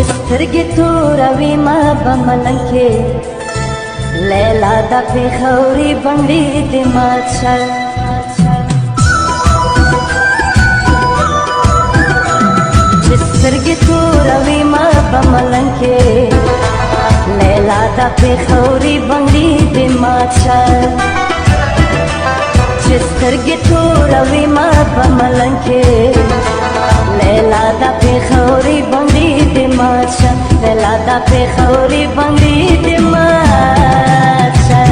سترګې توروي ما به ملنګ کې لیلا د پېښوري بنګړي د مات شه چې سترګې توروي ما به ملنګ کې لیلا د پېښوري بنګړي د مات شه چې سترګې توروي ما به ملنګ کې لیلا دا پېښوري بنګړي د مات شه لیلا دا پېښوري بنګړي د مات شه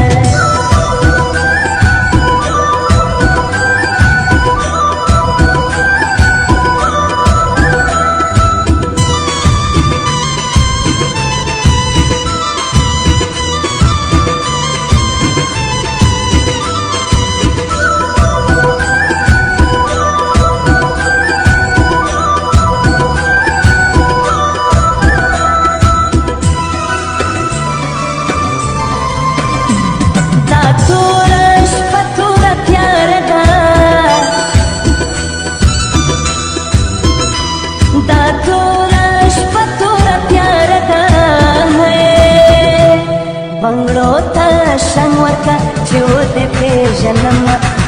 बंगड़ो ता शंवर का चोदे पे जन्म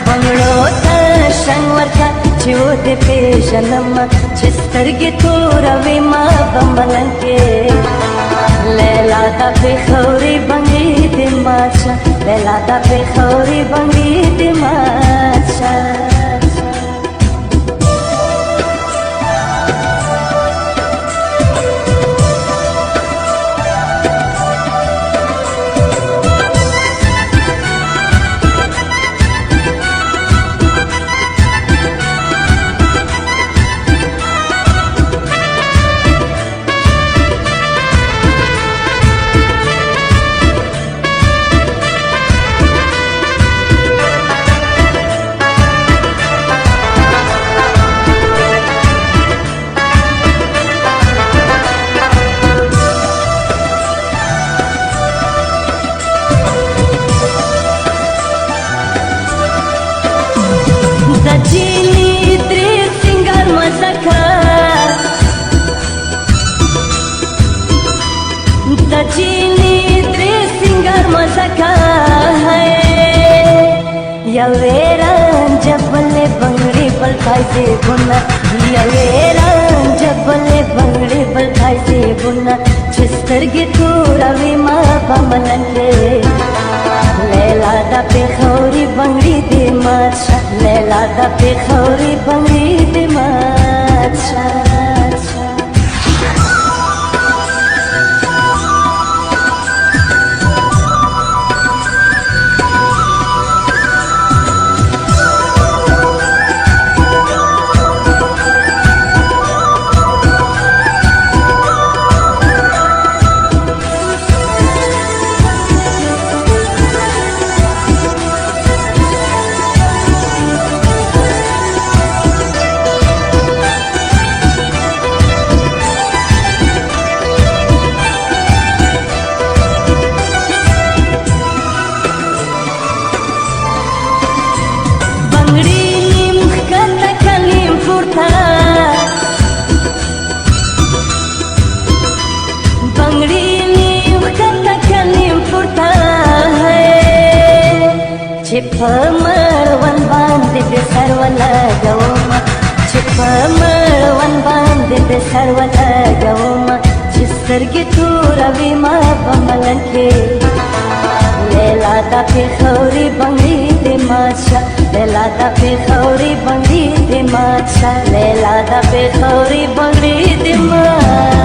बंगड़ो ता शंवर का चोदे पे जन्म चिस्तरगे तोरवे माँ बमलन के लैला दा पेख़ौरी बंगड़ी दे माचा लैला दा पेख़ौरी बंगड़ी दे माचा यवेरान जबले बंगड़ी बल खाई से बुना यवेरान जबले बंगड़ी बल खाई से बुना चिस्तरगे तोरवी माँ बमलन के लैला दा पेख़ौरी बंगड़ी दे माचा लैला दा पेख़ौरी बंगड़ी दे माचा Pemelawan bandit besar wala gauma pemelawan bandit besar wala gauma चिस्तरगे तोरवी माँ बमलन के लैला दा पेख़ौरी बंगड़ी दे माचा लैला दा पेख़ौरी बंगड़ी दे माचा लैला दा पेख़ौरी बंगड़ी दे माचा